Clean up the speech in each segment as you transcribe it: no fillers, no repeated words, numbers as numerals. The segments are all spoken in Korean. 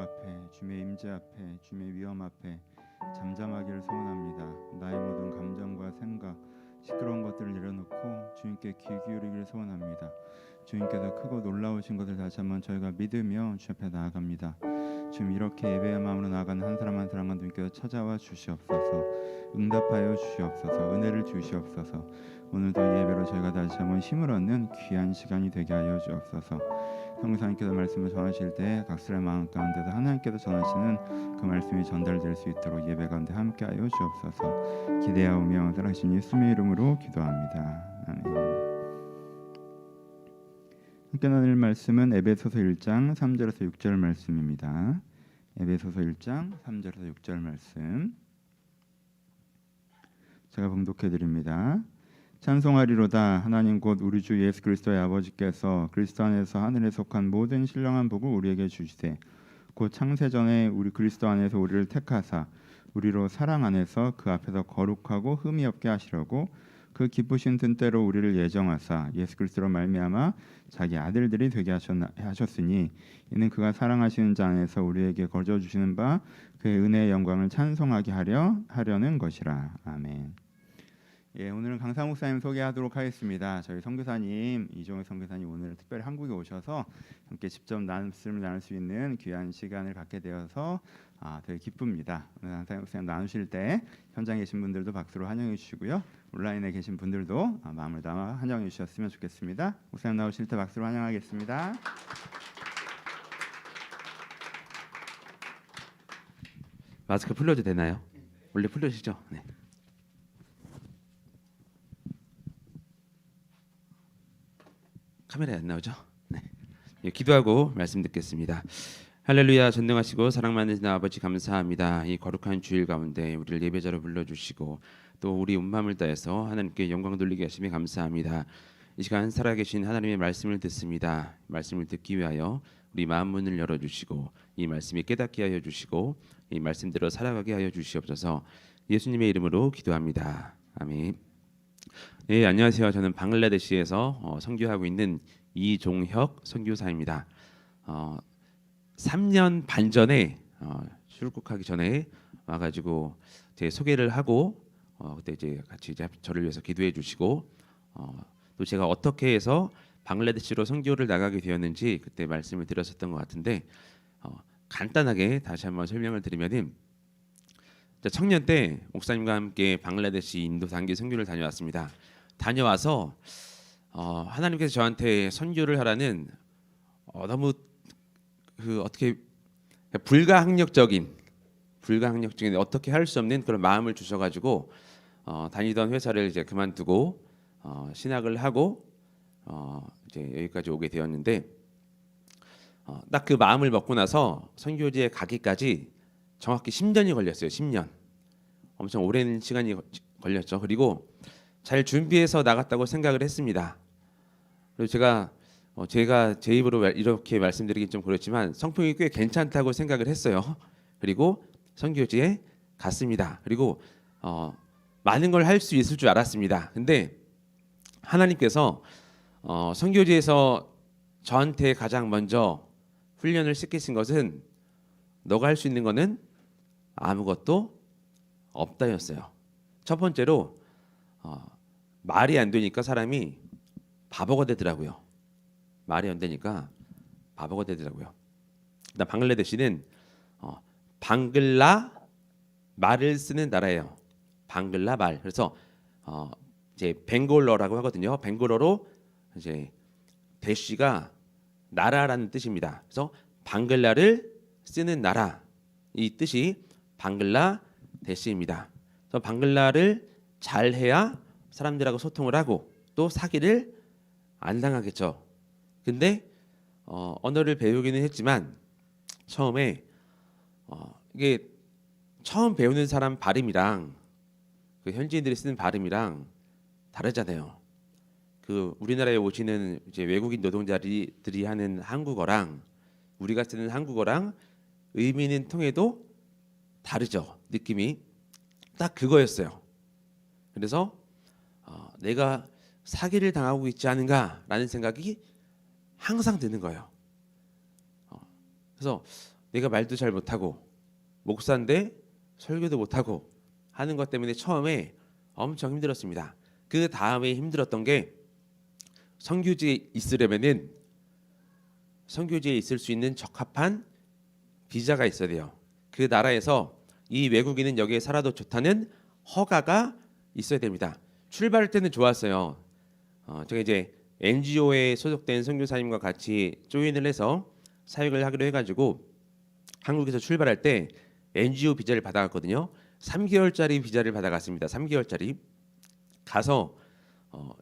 앞에, 주님의 임재 앞에, 주님의 위엄 앞에 잠잠하기를 소원합니다. 나의 모든 감정과 생각, 시끄러운 것들을 내려놓고 주님께 귀 기울이기를 소원합니다. 주님께서 크고 놀라우신 것을 다시 한번 저희가 믿으며 주 앞에 나아갑니다. 지금 이렇게 예배의 마음으로 나아가는 한 사람 한 사람과 주님께서 찾아와 주시옵소서. 응답하여 주시옵소서. 은혜를 주시옵소서. 오늘도 예배로 저희가 다시 한번 힘을 얻는 귀한 시간이 되게 하여 주옵소서. 성교사님께서 말씀을 전하실 때 각 사람의 마음 가운데서 하나님께서 전하시는 그 말씀이 전달될 수 있도록 예배 가운데 함께하여 주옵소서. 기대하오며 살아계신 예수님의 이름으로 기도합니다. 아멘. 함께 나눌 말씀은 에베소서 1장 3절에서 6절 말씀입니다. 에베소서 1장 3절에서 6절 말씀 제가 봉독해 드립니다. 찬송하리로다. 하나님 곧 우리 주 예수 그리스도의 아버지께서 그리스도 안에서 하늘에 속한 모든 신령한 복을 우리에게 주시되 곧 창세전에 우리 그리스도 안에서 우리를 택하사 우리로 사랑 안에서 그 앞에서 거룩하고 흠이 없게 하시려고 그 기쁘신 뜻대로 우리를 예정하사 예수 그리스도로 말미암아 자기 아들들이 되게 하셨으니 이는 그가 사랑하시는 자 안에서 우리에게 거저 주시는 바 그의 은혜의 영광을 찬송하게 하려는 것이라. 아멘. 예, 오늘은 강사 목사님 소개하도록 하겠습니다. 저희 선교사님 이종혁 선교사님 오늘 특별히 한국에 오셔서 함께 직접 말씀을 나눌 수 있는 귀한 시간을 갖게 되어서 되게 기쁩니다. 오늘 강사 목사님 나누실 때 현장에 계신 분들도 박수로 환영해 주시고요. 온라인에 계신 분들도 마음을 담아 환영해 주셨으면 좋겠습니다. 목사님 나오실 때 박수로 환영하겠습니다. 마스크 풀려도 되나요? 원래 풀려지죠? 네. 카메라에 안 나오죠? 네. 예, 기도하고 말씀 듣겠습니다. 할렐루야. 전능하시고 사랑 많으신 아버지 감사합니다. 이 거룩한 주일 가운데 우리를 예배자로 불러주시고 또 우리 온 마음을 다해서 하나님께 영광 돌리게 하시며 감사합니다. 이 시간 살아계신 하나님의 말씀을 듣습니다. 말씀을 듣기 위하여 우리 마음 문을 열어주시고 이 말씀이 깨닫게 하여 주시고 이 말씀대로 살아가게 하여 주시옵소서. 예수님의 이름으로 기도합니다. 아멘. 네, 안녕하세요. 저는 방글라데시에서 선교하고 있는 이종혁 선교사입니다. 3년 반 전에 출국하기 전에 와가지고 제 소개를 하고 그때 이제 같이 저를 위해서 기도해 주시고 또 제가 어떻게 해서 방글라데시로 선교를 나가게 되었는지 그때 말씀을 드렸었던 것 같은데 간단하게 다시 한번 설명을 드리면은 청년 때 목사님과 함께 방글라데시 인도 단기 선교를 다녀왔습니다. 다녀와서 하나님께서 저한테 선교를 하라는 너무 어떻게 불가항력적인 어떻게 할 수 없는 그런 마음을 주셔가지고 다니던 회사를 이제 그만두고 신학을 하고 이제 여기까지 오게 되었는데 딱 그 마음을 먹고 나서 선교지에 가기까지 정확히 10년이 걸렸어요. 10년. 엄청 오랜 시간이 걸렸죠. 그리고 잘 준비해서 나갔다고 생각을 했습니다. 그리고 제가 제 입으로 이렇게 말씀드리긴 좀 그렇지만 성품이 꽤 괜찮다고 생각을 했어요. 그리고 선교지에 갔습니다. 그리고 많은 걸 할 수 있을 줄 알았습니다. 근데 하나님께서 선교지에서 저한테 가장 먼저 훈련을 시키신 것은 너가 할 수 있는 거는 아무것도 없다였어요. 첫 번째로 말이 안 되니까 사람이 바보가 되더라고요. 말이 안 되니까 바보가 되더라고요. 방글라데시는 방글라 말을 쓰는 나라예요. 방글라 말. 그래서 이제 벵골러라고 하거든요. 벵골어로 이제 대시가 나라라는 뜻입니다. 그래서 방글라를 쓰는 나라 이 뜻이 방글라데시입니다. 그래서 방글라를 잘 해야 사람들하고 소통을 하고 또 사기를 안 당하겠죠. 근데 언어를 배우기는 했지만 처음에 이게 처음 배우는 사람 발음이랑 그 현지인들이 쓰는 발음이랑 다르잖아요. 그 우리나라에 오시는 이제 외국인 노동자들이 하는 한국어랑 우리가 쓰는 한국어랑 의미는 통해도 다르죠. 느낌이 딱 그거였어요. 그래서 내가 사기를 당하고 있지 않은가라는 생각이 항상 드는 거예요. 그래서 내가 말도 잘 못하고 목사인데 설교도 못하고 하는 것 때문에 처음에 엄청 힘들었습니다. 그 다음에 힘들었던 게 선교지에 있으려면은 선교지에 있을 수 있는 적합한 비자가 있어야 돼요. 그 나라에서 이 외국인은 여기에 살아도 좋다는 허가가 있어야 됩니다. 출발할 때는 좋았어요. 제가 이제 NGO에 소속된 선교사님과 같이 조인을 해서 사역을 하기로 해가지고 한국에서 출발할 때 NGO 비자를 받아갔거든요. 3개월짜리 비자를 받아갔습니다. 3개월짜리 가서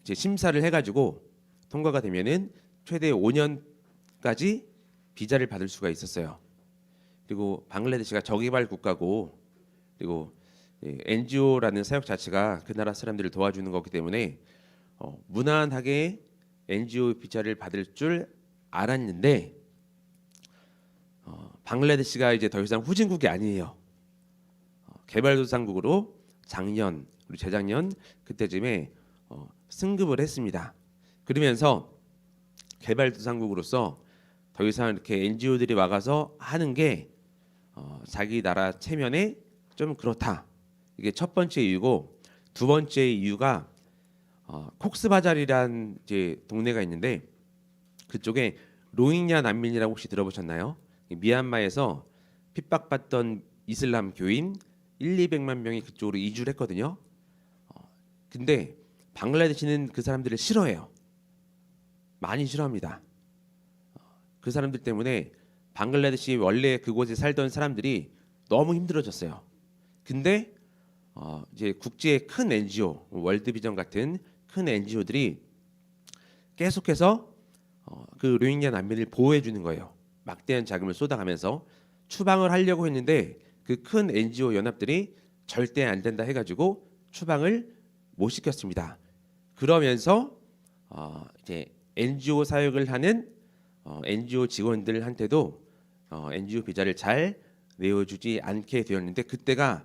이제 심사를 해가지고 통과가 되면은 최대 5년까지 비자를 받을 수가 있었어요. 그리고 방글라데시가 저개발 국가고 그리고 NGO라는 사역 자체가 그 나라 사람들을 도와주는 거기 때문에 무난하게 NGO 비자를 받을 줄 알았는데 방글라데시가 이제 더 이상 후진국이 아니에요. 개발도상국으로 작년 그리고 재작년 그때쯤에 승급을 했습니다. 그러면서 개발도상국으로서 더 이상 이렇게 NGO들이 와가서 하는 게 자기 나라 체면에 좀 그렇다. 이게 첫 번째 이유고 두 번째 이유가 콕스바잘이란 이제 동네가 있는데 그쪽에 로힝야 난민이라고 혹시 들어보셨나요? 미얀마에서 핍박받던 이슬람 교인 1,200만 명이 그쪽으로 이주를 했거든요. 근데 방글라데시는 그 사람들을 싫어해요. 많이 싫어합니다. 그 사람들 때문에 방글라데시 원래 그곳에 살던 사람들이 너무 힘들어졌어요. 근데 이제 국제의 큰 NGO, 월드비전 같은 큰 NGO들이 계속해서 그 로힝야 난민을 보호해 주는 거예요. 막대한 자금을 쏟아가면서 추방을 하려고 했는데 그 큰 NGO 연합들이 절대 안 된다 해가지고 추방을 못 시켰습니다. 그러면서 이제 NGO 사역을 하는 NGO 직원들한테도 NGO 비자를 잘 내어주지 않게 되었는데 그때가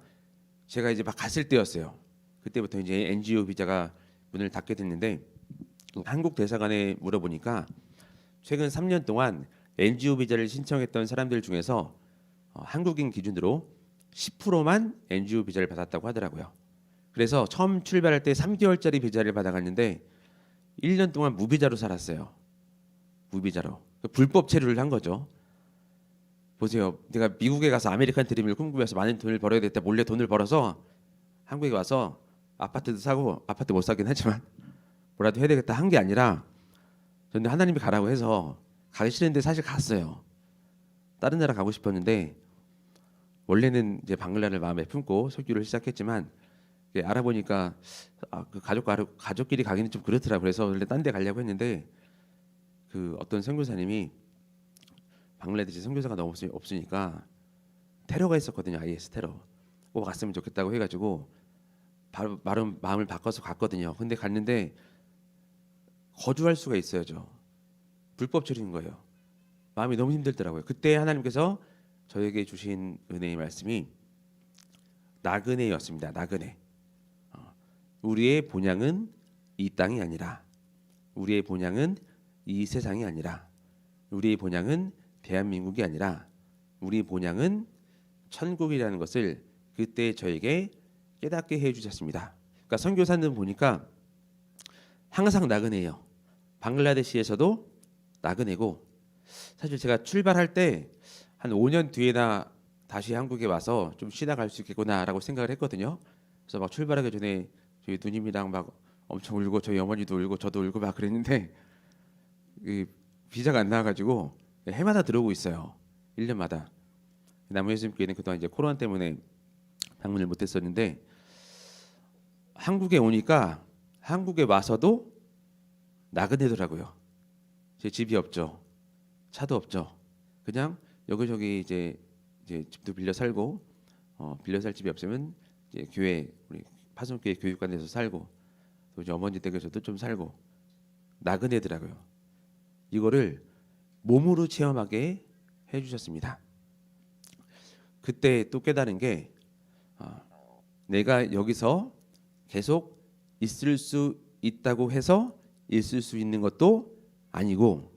제가 이제 막 갔을 때였어요. 그때부터 이제 NGO 비자가 문을 닫게 됐는데 한국 대사관에 물어보니까 최근 3년 동안 NGO 비자를 신청했던 사람들 중에서 한국인 기준으로 10%만 NGO 비자를 받았다고 하더라고요. 그래서 처음 출발할 때 3개월짜리 비자를 받아갔는데 1년 동안 무비자로 살았어요. 무비자로 불법 체류를 한 거죠. 보세요. 내가 미국에 가서 아메리칸 드림을 꿈꾸면서 많은 돈을 벌어야 됐다 몰래 돈을 벌어서 한국에 와서 아파트도 사고 아파트 못 사긴 하지만 뭐라도 해야 되겠다 한 게 아니라 저는 하나님이 가라고 해서 가기 싫은데 사실 갔어요. 다른 나라 가고 싶었는데 원래는 이제 방글라를 마음에 품고 설교를 시작했지만 알아보니까 그 가족끼리 가기는 좀 그렇더라고요. 그래서 원래 딴 데 가려고 했는데 그 어떤 선교사님이 방글라데시 선교사가 너무 없으니까 테러가 있었거든요. IS 테러. 꼭 갔으면 좋겠다고 해가지고 바로 마음을 바꿔서 갔거든요. 근데 갔는데 거주할 수가 있어야죠. 불법 체류인 거예요. 마음이 너무 힘들더라고요. 그때 하나님께서 저에게 주신 은혜의 말씀이 나그네였습니다. 나그네. 우리의 본향은 이 땅이 아니라 우리의 본향은 이 세상이 아니라 우리의 본향은 대한민국이 아니라 우리 본향은 천국이라는 것을 그때 저에게 깨닫게 해주셨습니다. 그러니까 선교사는 보니까 항상 나그네예요. 방글라데시에서도 나그네고 사실 제가 출발할 때 한 5년 뒤에나 다시 한국에 와서 좀 쉬다 갈 수 있겠구나라고 생각을 했거든요. 그래서 막 출발하기 전에 저희 누님이랑 막 엄청 울고 저희 어머니도 울고 저도 울고 막 그랬는데 이 비자가 안 나와가지고 해마다 들어오고 있어요. 1년마다. 남은 예수님께는 그동안 이제 코로나 때문에 방문을 못했었는데 한국에 오니까 한국에 와서도 나그네더라고요. 제 집이 없죠. 차도 없죠. 그냥 여기저기 이제 집도 빌려 살고 빌려 살 집이 없으면 이제 교회 우리 파송교회 교육관에서 살고 또 이제 어머니 댁에서도 좀 살고 나그네더라고요. 이거를 몸으로 체험하게 해주셨습니다. 그때 또 깨달은 게 내가 여기서 계속 있을 수 있다고 해서 있을 수 있는 것도 아니고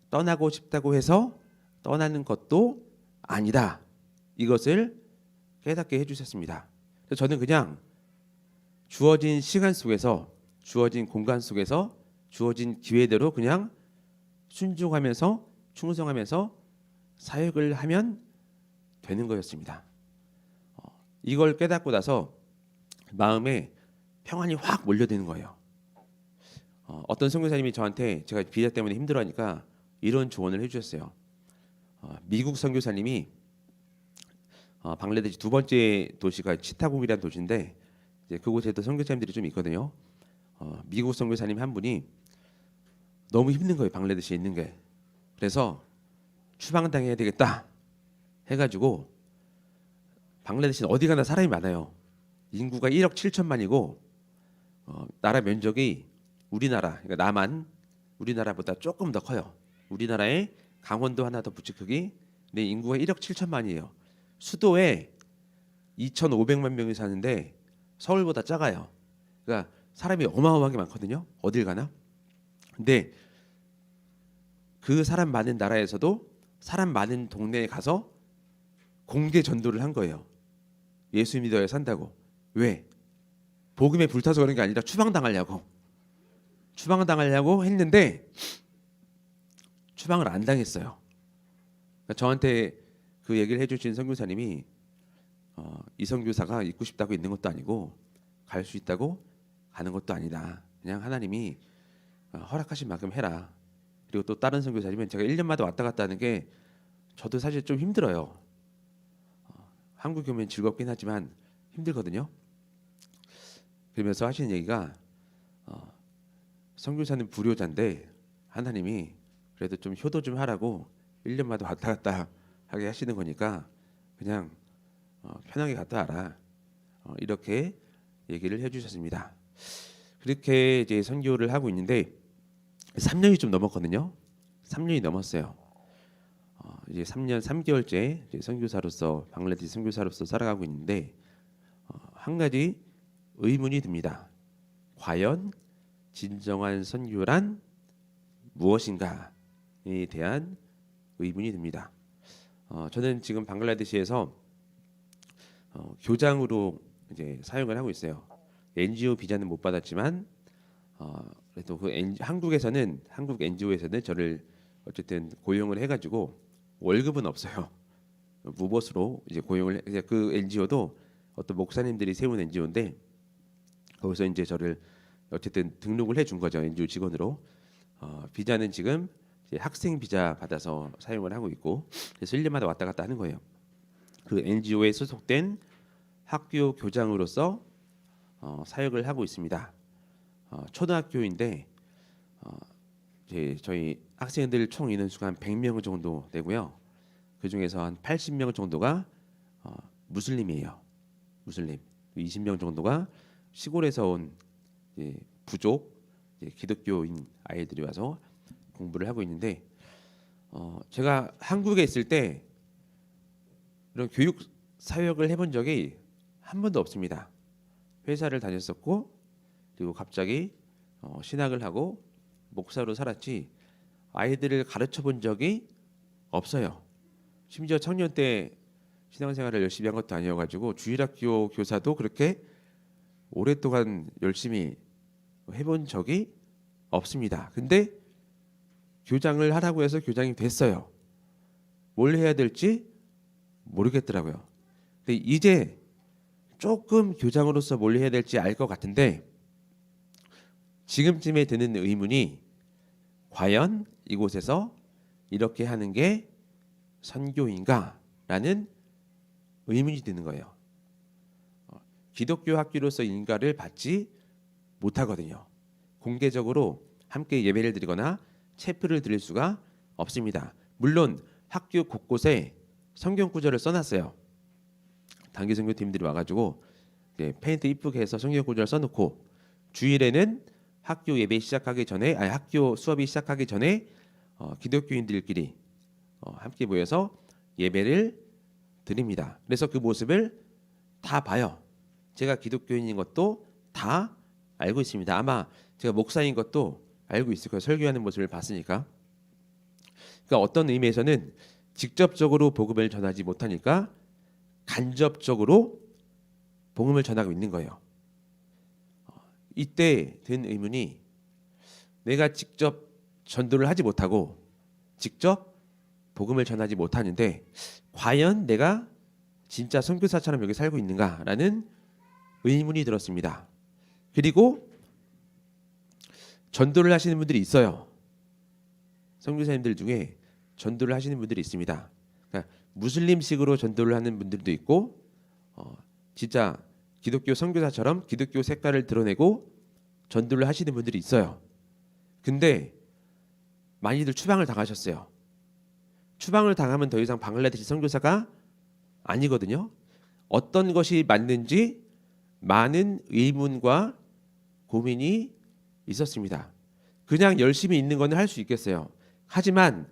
떠나고 싶다고 해서 떠나는 것도 아니다. 이것을 깨닫게 해주셨습니다. 그래서 저는 그냥 주어진 시간 속에서, 주어진 공간 속에서, 주어진 기회대로 그냥 순종하면서 충성하면서 사역을 하면 되는 거였습니다. 이걸 깨닫고 나서 마음에 평안이 확 몰려드는 거예요. 어떤 선교사님이 저한테 제가 비자 때문에 힘들어하니까 이런 조언을 해주셨어요. 미국 선교사님이 방글라데시 두 번째 도시가 치타국이라는 도시인데 이제 그곳에도 선교사님들이 좀 있거든요. 미국 선교사님 한 분이 너무 힘든 거예요. 방글라데시에 있는 게. 그래서 추방당해야 되겠다 해가지고 방글라데시는 어디 가나 사람이 많아요. 인구가 1억 7천만이고 나라 면적이 우리나라, 그러니까 남한 우리나라보다 조금 더 커요. 우리나라의 강원도 하나 더 부치 크기. 근데 인구가 1억 7천만이에요. 수도에 2,500만 명이 사는데 서울보다 작아요. 그러니까 사람이 어마어마하게 많거든요. 어딜 가나. 근데 그 사람 많은 나라에서도 사람 많은 동네에 가서 공개 전도를 한 거예요. 예수 믿어야 산다고. 왜? 복음에 불타서 그런 게 아니라 추방당하려고 했는데 추방을 안 당했어요. 그러니까 저한테 그 얘기를 해주신 선교사님이 이 선교사가 있고 싶다고 있는 것도 아니고 갈 수 있다고 가는 것도 아니다. 그냥 하나님이 허락하신 만큼 해라. 그리고 또 다른 선교사님은 제가 1년마다 왔다 갔다 하는 게 저도 사실 좀 힘들어요. 한국에 오면 즐겁긴 하지만 힘들거든요. 그러면서 하시는 얘기가 선교사는 불효자인데 하나님이 그래도 좀 효도 좀 하라고 1년마다 왔다 갔다 하게 하시는 거니까 그냥 편하게 갔다 와라. 이렇게 얘기를 해주셨습니다. 그렇게 이제 선교를 하고 있는데 3년이 좀 넘었거든요. 3년이 넘었어요. 이제 3년 3개월째 이제 선교사로서 방글라데시 선교사로서 살아가고 있는데 한 가지 의문이 듭니다. 과연 진정한 선교란 무엇인가에 대한 의문이 듭니다. 저는 지금 방글라데시에서 교장으로 이제 사역을 하고 있어요. NGO 비자는 못 받았지만 그래도 한국에서는 한국 NGO에서는 저를 어쨌든 고용을 해가지고 월급은 없어요. 무보수로 이제 고용을 그 NGO도 어떤 목사님들이 세운 NGO인데 거기서 이제 저를 어쨌든 등록을 해준 거죠. NGO 직원으로. 비자는 지금 이제 학생 비자 받아서 사용을 하고 있고 그래서 1년마다 왔다 갔다 하는 거예요. 그 NGO에 소속된 학교 교장으로서 사역을 하고 있습니다. 초등학교인데 이제 저희 학생들 총 인원수가 한 100명 정도 되고요. 그 중에서 한 80명 정도가 무슬림이에요. 무슬림. 20명 정도가 시골에서 온 부족 기독교인 아이들이 와서 공부를 하고 있는데 제가 한국에 있을 때 이런 교육 사역을 해본 적이 한 번도 없습니다. 회사를 다녔었고 그리고 갑자기 신학을 하고 목사로 살았지 아이들을 가르쳐 본 적이 없어요. 심지어 청년 때 신앙생활을 열심히 한 것도 아니어가지고 주일학교 교사도 그렇게 오랫동안 열심히 해본 적이 없습니다. 근데 교장을 하라고 해서 교장이 됐어요. 뭘 해야 될지 모르겠더라고요. 근데 이제 조금 교장으로서 뭘 해야 될지 알 것 같은데 지금쯤에 드는 의문이 과연 이곳에서 이렇게 하는 게 선교인가라는 의문이 드는 거예요. 기독교 학교로서 인가를 받지 못하거든요. 공개적으로 함께 예배를 드리거나 체프를 드릴 수가 없습니다. 물론 학교 곳곳에 성경 구절을 써놨어요. 단기 선교팀들이 와가지고 페인트 이쁘게 해서 성경 구절 써놓고 주일에는 학교 예배 시작하기 전에 학교 수업이 시작하기 전에 기독교인들끼리 함께 모여서 예배를 드립니다. 그래서 그 모습을 다 봐요. 제가 기독교인인 것도 다 알고 있습니다. 아마 제가 목사인 것도 알고 있을 거예요. 설교하는 모습을 봤으니까. 그러니까 어떤 의미에서는 직접적으로 복음을 전하지 못하니까 간접적으로 복음을 전하고 있는 거예요. 이때 든 의문이 내가 직접 전도를 하지 못하고 직접 복음을 전하지 못하는데 과연 내가 진짜 선교사처럼 여기 살고 있는가라는 의문이 들었습니다. 그리고 전도를 하시는 분들이 있어요. 선교사님들 중에 전도를 하시는 분들이 있습니다. 그러니까 무슬림식으로 전도를 하는 분들도 있고 진짜 기독교 선교사처럼 기독교 색깔을 드러내고 전도를 하시는 분들이 있어요. 근데 많이들 추방을 당하셨어요. 추방을 당하면 더 이상 방글라데시 선교사가 아니거든요. 어떤 것이 맞는지 많은 의문과 고민이 있었습니다. 그냥 열심히 있는 건 할 수 있겠어요. 하지만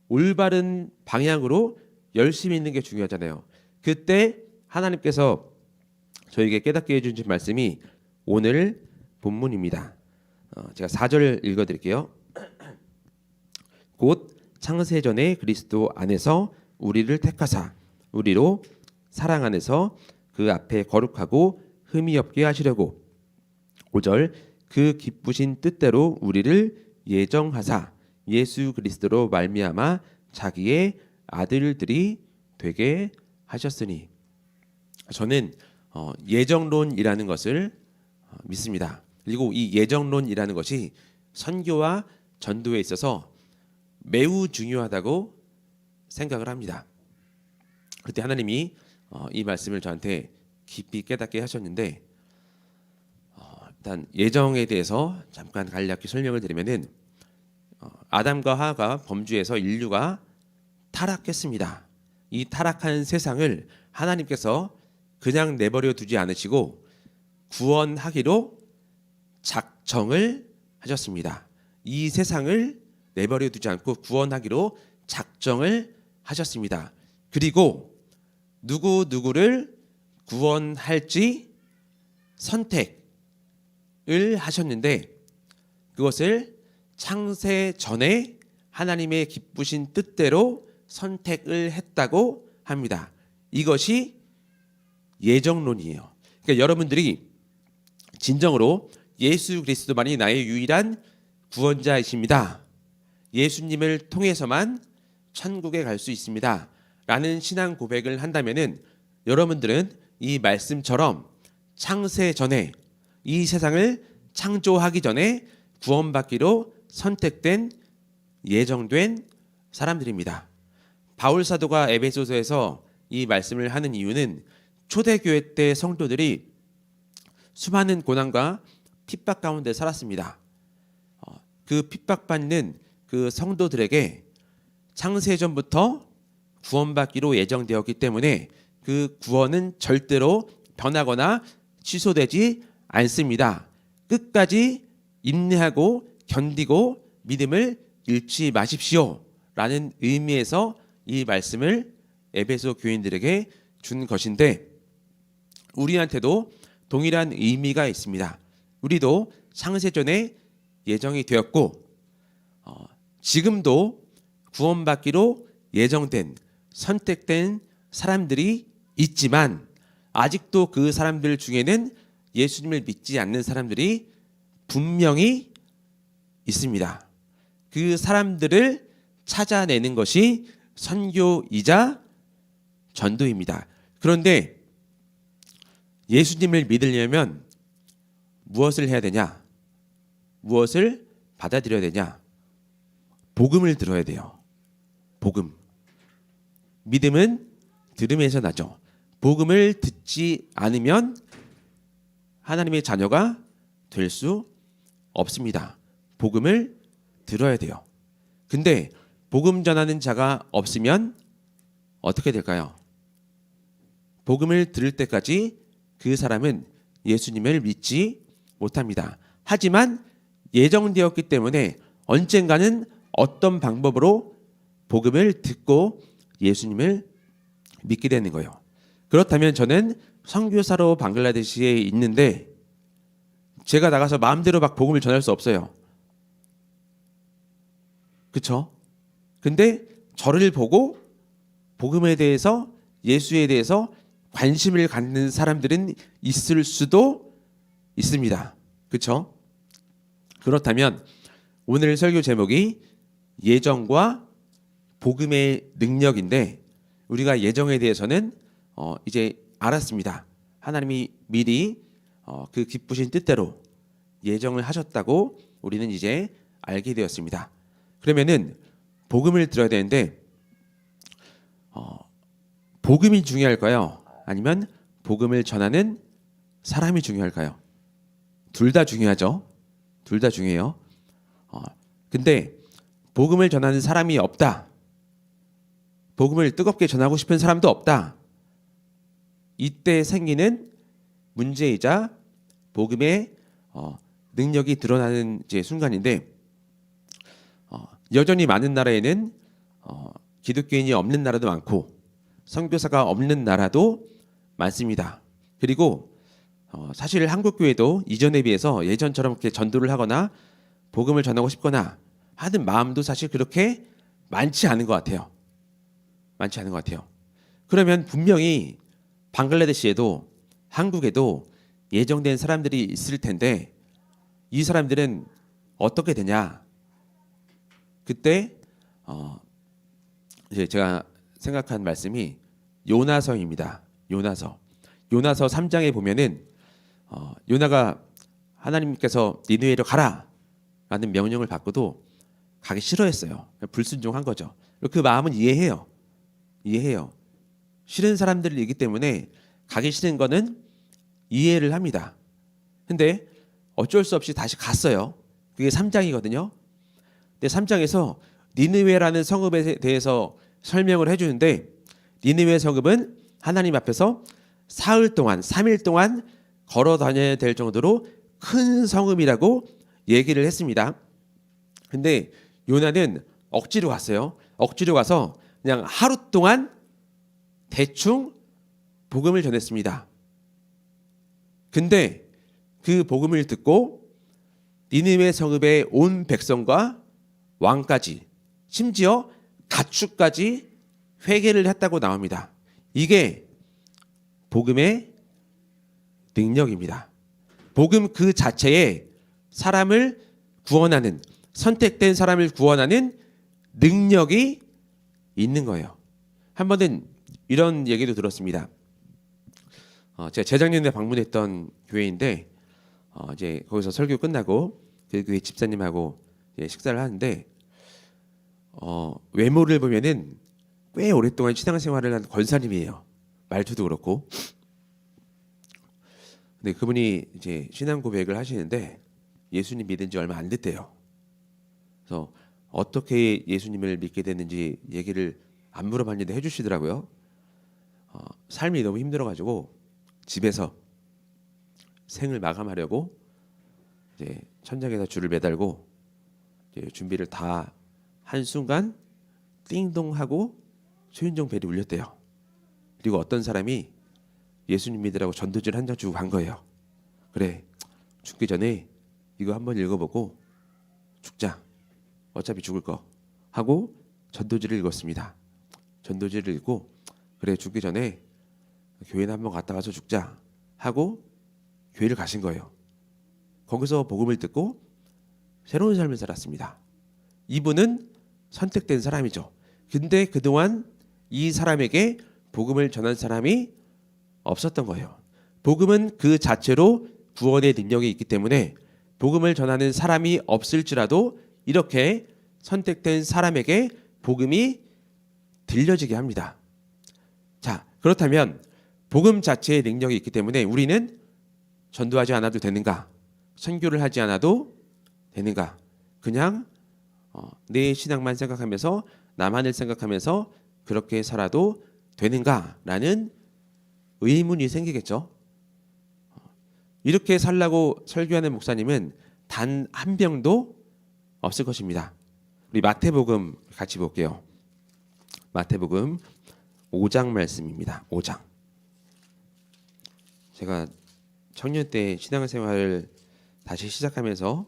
올바른 방향으로 열심히 있는 게 중요하잖아요. 그때 하나님께서 저에게 깨닫게 해주신 말씀이 오늘 본문입니다. 제가 4절 읽어드릴게요. 곧 창세전에 그리스도 안에서 우리를 택하사 우리로 사랑 안에서 그 앞에 거룩하고 흠이 없게 하시려고 5절 그 기쁘신 뜻대로 우리를 예정하사 예수 그리스도로 말미암아 자기의 아들들이 되게 하셨으니 저는 예정론이라는 것을 믿습니다. 그리고 이 예정론이라는 것이 선교와 전도에 있어서 매우 중요하다고 생각을 합니다. 그때 하나님이 이 말씀을 저한테 깊이 깨닫게 하셨는데 일단 예정에 대해서 잠깐 간략히 설명을 드리면은 아담과 하와가 범죄해서 인류가 타락했습니다. 이 타락한 세상을 하나님께서 그냥 내버려 두지 않으시고 구원하기로 작정을 하셨습니다. 이 세상을 내버려 두지 않고 구원하기로 작정을 하셨습니다. 그리고 누구를 구원할지 선택을 하셨는데 그것을 창세 전에 하나님의 기쁘신 뜻대로 선택을 했다고 합니다. 이것이 예정론이에요. 그러니까 여러분들이 진정으로 예수 그리스도만이 나의 유일한 구원자이십니다. 예수님을 통해서만 천국에 갈 수 있습니다. 라는 신앙 고백을 한다면은 여러분들은 이 말씀처럼 창세 전에 이 세상을 창조하기 전에 구원받기로 선택된 예정된 사람들입니다. 바울 사도가 에베소서에서 이 말씀을 하는 이유는 초대교회 때 성도들이 수많은 고난과 핍박 가운데 살았습니다. 그 핍박받는 그 성도들에게 창세전부터 구원받기로 예정되었기 때문에 그 구원은 절대로 변하거나 취소되지 않습니다. 끝까지 인내하고 견디고 믿음을 잃지 마십시오. 라는 의미에서 이 말씀을 에베소 교인들에게 준 것인데 우리한테도 동일한 의미가 있습니다. 우리도 창세전에 예정이 되었고 지금도 구원받기로 예정된 선택된 사람들이 있지만 아직도 그 사람들 중에는 예수님을 믿지 않는 사람들이 분명히 있습니다. 그 사람들을 찾아내는 것이 선교이자 전도입니다. 그런데 예수님을 믿으려면 무엇을 해야 되냐? 무엇을 받아들여야 되냐? 복음을 들어야 돼요. 복음. 믿음은 들음에서 나죠. 복음을 듣지 않으면 하나님의 자녀가 될 수 없습니다. 복음을 들어야 돼요. 근데 복음 전하는 자가 없으면 어떻게 될까요? 복음을 들을 때까지 그 사람은 예수님을 믿지 못합니다. 하지만 예정되었기 때문에 언젠가는 어떤 방법으로 복음을 듣고 예수님을 믿게 되는 거예요. 그렇다면 저는 선교사로 방글라데시에 있는데 제가 나가서 마음대로 막 복음을 전할 수 없어요. 그렇죠? 근데 저를 보고 복음에 대해서 예수에 대해서 관심을 갖는 사람들은 있을 수도 있습니다. 그렇죠? 그렇다면 오늘 설교 제목이 예정과 복음의 능력인데 우리가 예정에 대해서는 이제 알았습니다. 하나님이 미리 그 기쁘신 뜻대로 예정을 하셨다고 우리는 이제 알게 되었습니다. 그러면은 복음을 들어야 되는데 복음이 중요할까요? 아니면 복음을 전하는 사람이 중요할까요? 둘 다 중요하죠. 둘 다 중요해요. 근데 복음을 전하는 사람이 없다. 복음을 뜨겁게 전하고 싶은 사람도 없다. 이때 생기는 문제이자 복음의 능력이 드러나는 이제 순간인데 여전히 많은 나라에는 기독교인이 없는 나라도 많고 선교사가 없는 나라도 많습니다. 그리고 사실 한국 교회도 이전에 비해서 예전처럼 이렇게 전도를 하거나 복음을 전하고 싶거나 하는 마음도 사실 그렇게 많지 않은 것 같아요. 많지 않은 것 같아요. 그러면 분명히 방글라데시에도 한국에도 예정된 사람들이 있을 텐데 이 사람들은 어떻게 되냐? 그때 이제 제가 생각한 말씀이 요나서입니다. 요나서 3장에 보면은 요나가 하나님께서 니느웨로 가라라는 명령을 받고도 가기 싫어했어요. 불순종한 거죠. 그 마음은 이해해요. 싫은 사람들이기 때문에 가기 싫은 거는 이해를 합니다. 근데 어쩔 수 없이 다시 갔어요. 그게 3장이거든요. 근데 3장에서 니느웨라는 성읍에 대해서 설명을 해주는데 니느웨 성읍은 하나님 앞에서 사흘 동안 3일 동안 걸어 다녀야 될 정도로 큰 성읍이라고 얘기를 했습니다. 근데 요나는 억지로 갔어요. 억지로 가서 그냥 하루 동안 대충 복음을 전했습니다. 근데 그 복음을 듣고 니느웨 성읍의 온 백성과 왕까지 심지어 가축까지 회개를 했다고 나옵니다. 이게 복음의 능력입니다. 복음 그 자체에 사람을 구원하는 선택된 사람을 구원하는 능력이 있는 거예요. 한 번은 이런 얘기도 들었습니다. 제가 재작년에 방문했던 교회인데 이제 거기서 설교 끝나고 그 교회 집사님하고 식사를 하는데 외모를 보면은 꽤 오랫동안 신앙생활을 한 권사님이에요. 말투도 그렇고. 근데 그분이 이제 신앙 고백을 하시는데 예수님 믿은 지 얼마 안 됐대요. 그래서 어떻게 예수님을 믿게 됐는지 얘기를 안 물어봤는데 해주시더라고요. 삶이 너무 힘들어가지고 집에서 생을 마감하려고 이제 천장에다 줄을 매달고 이제 준비를 다 한 순간 띵동하고 초인종 벨이 울렸대요. 그리고 어떤 사람이 예수님 믿으라고 전도지를 한 장 주고 간 거예요. 그래, 죽기 전에 이거 한번 읽어보고 죽자. 어차피 죽을 거 하고 전도지를 읽었습니다. 전도지를 읽고 그래, 죽기 전에 교회나 한번 갔다 와서 죽자 하고 교회를 가신 거예요. 거기서 복음을 듣고 새로운 삶을 살았습니다. 이분은 선택된 사람이죠. 근데 그동안 이 사람에게 복음을 전한 사람이 없었던 거예요. 복음은 그 자체로 구원의 능력이 있기 때문에 복음을 전하는 사람이 없을지라도 이렇게 선택된 사람에게 복음이 들려지게 합니다. 자, 그렇다면 복음 자체의 능력이 있기 때문에 우리는 전도하지 않아도 되는가? 선교를 하지 않아도 되는가? 그냥 내 신앙만 생각하면서 나만을 생각하면서 그렇게 살아도 되는가라는 의문이 생기겠죠. 이렇게 살라고 설교하는 목사님은 단 한 명도 없을 것입니다. 우리 마태복음 같이 볼게요. 마태복음 5장 말씀입니다. 5장. 제가 청년 때 신앙생활을 다시 시작하면서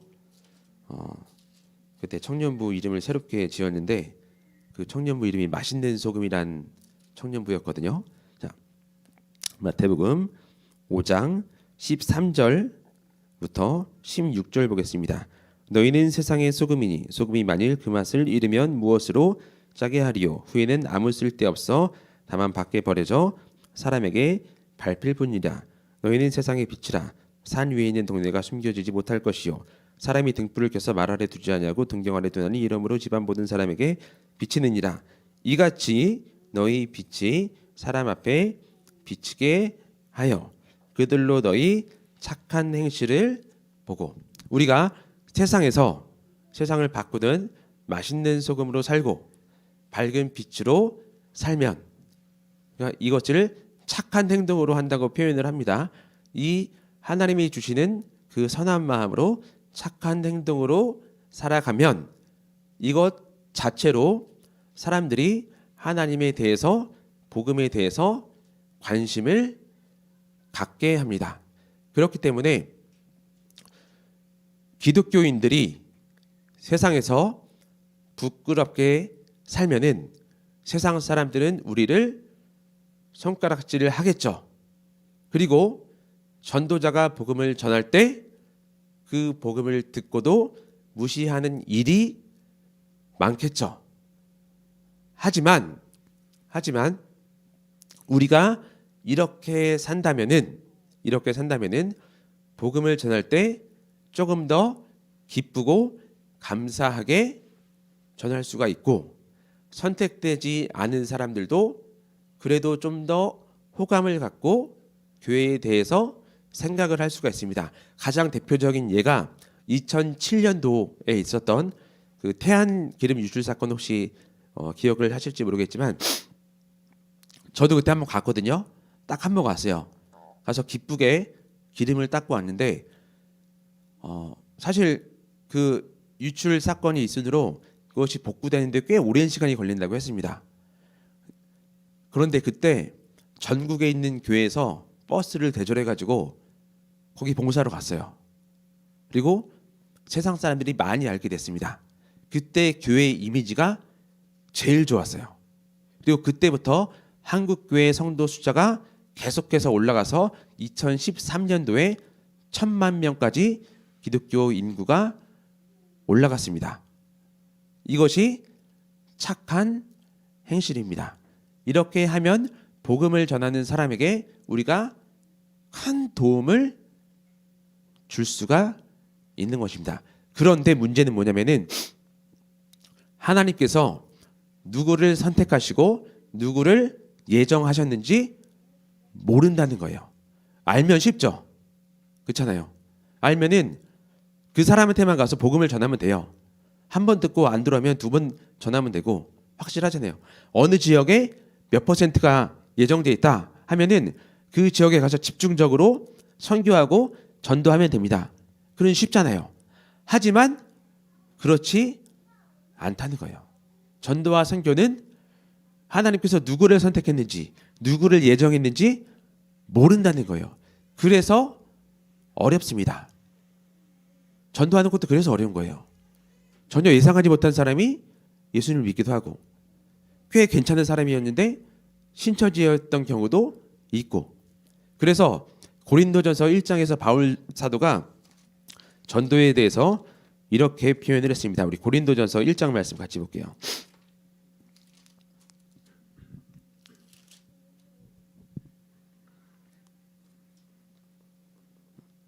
그때 청년부 이름을 새롭게 지었는데 그 청년부 이름이 맛있는 소금이란 청년부였거든요. 자, 마태복음 5장 13절부터 16절 보겠습니다. 너희는 세상의 소금이니 소금이 만일 그 맛을 잃으면 무엇으로 짜게 하리요? 후에는 아무 쓸데없어 다만 밖에 버려져 사람에게 밟힐 뿐이라. 너희는 세상의 빛이라. 산 위에 있는 동네가 숨겨지지 못할 것이요 사람이 등불을 켜서 말 아래 두지 아니하고 등경 아래 두나니 이러므로 집안 모든 사람에게 비치느니라. 이같이 너희 빛이 사람 앞에 비치게 하여 그들로 너희 착한 행실을 보고. 우리가 세상에서 세상을 바꾸는 맛있는 소금으로 살고 밝은 빛으로 살면, 그러니까 이것을 착한 행동으로 한다고 표현을 합니다. 이 하나님이 주시는 그 선한 마음으로 착한 행동으로 살아가면 이것 자체로 사람들이 하나님에 대해서, 복음에 대해서 관심을 갖게 합니다. 그렇기 때문에 기독교인들이 세상에서 부끄럽게 살면은 세상 사람들은 우리를 손가락질을 하겠죠. 그리고 전도자가 복음을 전할 때 그 복음을 듣고도 무시하는 일이 많겠죠. 하지만 우리가 이렇게 산다면은 복음을 전할 때 조금 더 기쁘고 감사하게 전할 수가 있고, 선택되지 않은 사람들도 그래도 좀 더 호감을 갖고 교회에 대해서 생각을 할 수가 있습니다. 가장 대표적인 예가 2007년도에 있었던 그 태안 기름 유출 사건, 혹시 기억을 하실지 모르겠지만 저도 그때 한번 갔거든요. 딱 한 번 갔어요. 가서 기쁘게 기름을 닦고 왔는데 사실 그 유출 사건이 있으므로 그것이 복구되는데 꽤 오랜 시간이 걸린다고 했습니다. 그런데 그때 전국에 있는 교회에서 버스를 대절해 가지고 거기 봉사로 갔어요. 그리고 세상 사람들이 많이 알게 됐습니다. 그때 교회의 이미지가 제일 좋았어요. 그리고 그때부터 한국 교회 성도 숫자가 계속해서 올라가서 2013년도에 1,000만 명까지 기독교 인구가 올라갔습니다. 이것이 착한 행실입니다. 이렇게 하면 복음을 전하는 사람에게 우리가 큰 도움을 줄 수가 있는 것입니다. 그런데 문제는 뭐냐면은 하나님께서 누구를 선택하시고 누구를 예정하셨는지 모른다는 거예요. 알면 쉽죠. 그렇잖아요. 알면은 그 사람한테만 가서 복음을 전하면 돼요. 한 번 듣고 안 들어오면 2번 전하면 되고 확실하잖아요. 어느 지역에 몇 %가 예정돼 있다 하면은 그 지역에 가서 집중적으로 선교하고 전도하면 됩니다. 그건 쉽잖아요. 하지만 그렇지 않다는 거예요. 전도와 선교는 하나님께서 누구를 선택했는지, 누구를 예정했는지 모른다는 거예요. 그래서 어렵습니다. 전도하는 것도 그래서 어려운 거예요. 전혀 예상하지 못한 사람이 예수님을 믿기도 하고, 꽤 괜찮은 사람이었는데 신처지였던 경우도 있고. 그래서 고린도전서 1장에서 바울 사도가 전도에 대해서 이렇게 표현을 했습니다. 우리 고린도전서 1장 말씀 같이 볼게요.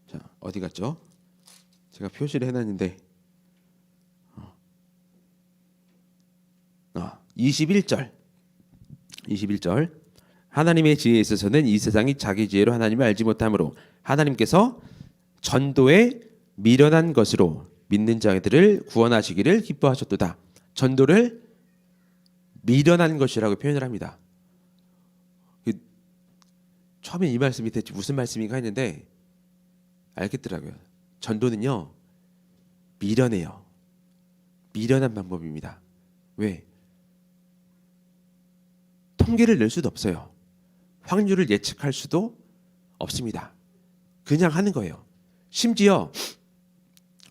자, 어디 갔죠? 제가 표시를 해놨는데 21절 하나님의 지혜에 있어서는 이 세상이 자기 지혜로 하나님을 알지 못하므로 하나님께서 전도에 미련한 것으로 믿는 자들을 구원하시기를 기뻐하셨도다. 전도를 미련한 것이라고 표현을 합니다. 처음에 이 말씀이 대체 무슨 말씀인가 했는데 알겠더라고요. 전도는요, 미련해요. 미련한 방법입니다. 왜? 통계를 낼 수도 없어요. 확률을 예측할 수도 없습니다. 그냥 하는 거예요. 심지어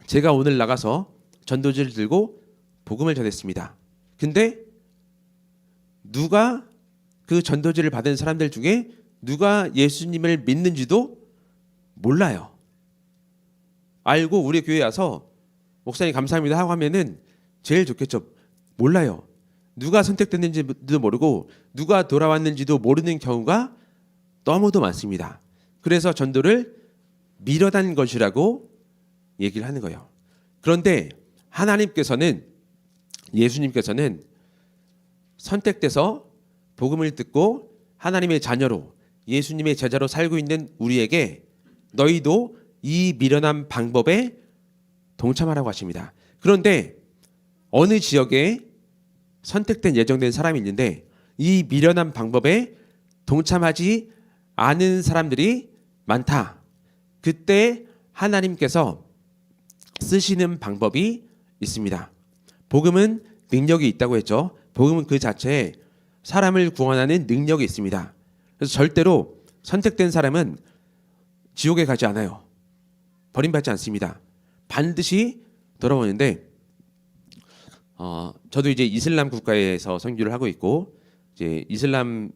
제가 오늘 나가서 전도지를 들고 복음을 전했습니다. 근데 누가 그 전도지를 받은 사람들 중에 누가 예수님을 믿는지도 몰라요. 알고 우리 교회 와서 목사님 감사합니다 하고 하면은 제일 좋겠죠. 몰라요. 누가 선택됐는지도 모르고 누가 돌아왔는지도 모르는 경우가 너무도 많습니다. 그래서 전도를 미뤄단 것이라고 얘기를 하는 거예요. 그런데 하나님께서는, 예수님께서는 선택돼서 복음을 듣고 하나님의 자녀로, 예수님의 제자로 살고 있는 우리에게 너희도 이 미련한 방법에 동참하라고 하십니다. 그런데 어느 지역에 선택된 예정된 사람이 있는데 이 미련한 방법에 동참하지 않은 사람들이 많다. 그때 하나님께서 쓰시는 방법이 있습니다. 복음은 능력이 있다고 했죠. 복음은 그 자체에 사람을 구원하는 능력이 있습니다. 그래서 절대로 선택된 사람은 지옥에 가지 않아요. 버림받지 않습니다. 반드시 돌아오는데, 저도 이제 이슬람 국가에서 선교를 하고 있고, 이제 이슬람이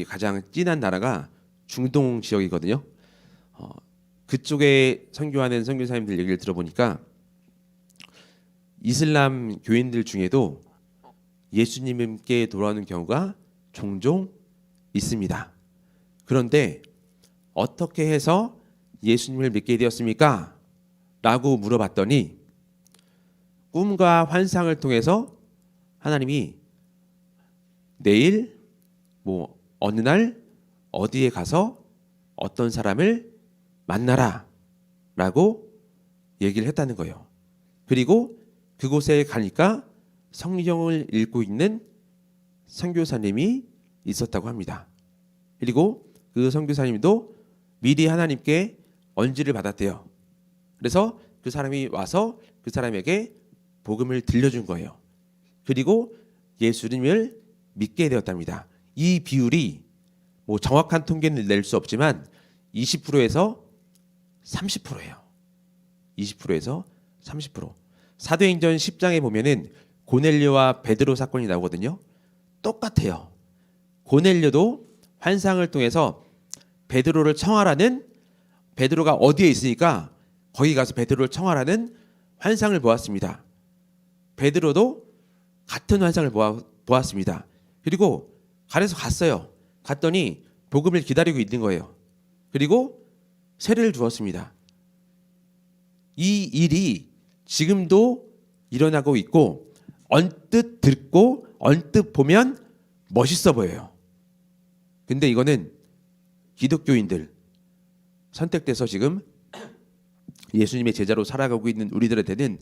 가장 진한 나라가 중동 지역이거든요. 그쪽에 선교하는 선교사님들 얘기를 들어보니까 이슬람 교인들 중에도 예수님께 돌아오는 경우가 종종 있습니다. 그런데 어떻게 해서 예수님을 믿게 되었습니까? 라고 물어봤더니 꿈과 환상을 통해서 하나님이 내일 어느 날 어디에 가서 어떤 사람을 만나라 라고 얘기를 했다는 거예요. 그리고 그곳에 가니까 성경을 읽고 있는 선교사님이 있었다고 합니다. 그리고 그 선교사님도 미리 하나님께 언지를 받았대요. 그래서 그 사람이 와서 그 사람에게 복음을 들려준 거예요. 그리고 예수님을 믿게 되었답니다. 이 비율이 정확한 통계는 낼 수 없지만 20%에서 30%예요. 20%에서 30%. 사도행전 10장에 보면은 고넬료와 베드로 사건이 나오거든요. 똑같아요. 고넬료도 환상을 통해서 베드로를 청하라는, 베드로가 어디에 있으니까 거기 가서 베드로를 청하라는 환상을 보았습니다. 베드로도 같은 환상을 보았습니다. 그리고 가래서 갔어요. 갔더니 복음을 기다리고 있는 거예요. 그리고 세례를 주었습니다. 이 일이 지금도 일어나고 있고 언뜻 듣고 언뜻 보면 멋있어 보여요. 근데 이거는 기독교인들 선택돼서 지금 예수님의 제자로 살아가고 있는 우리들한테는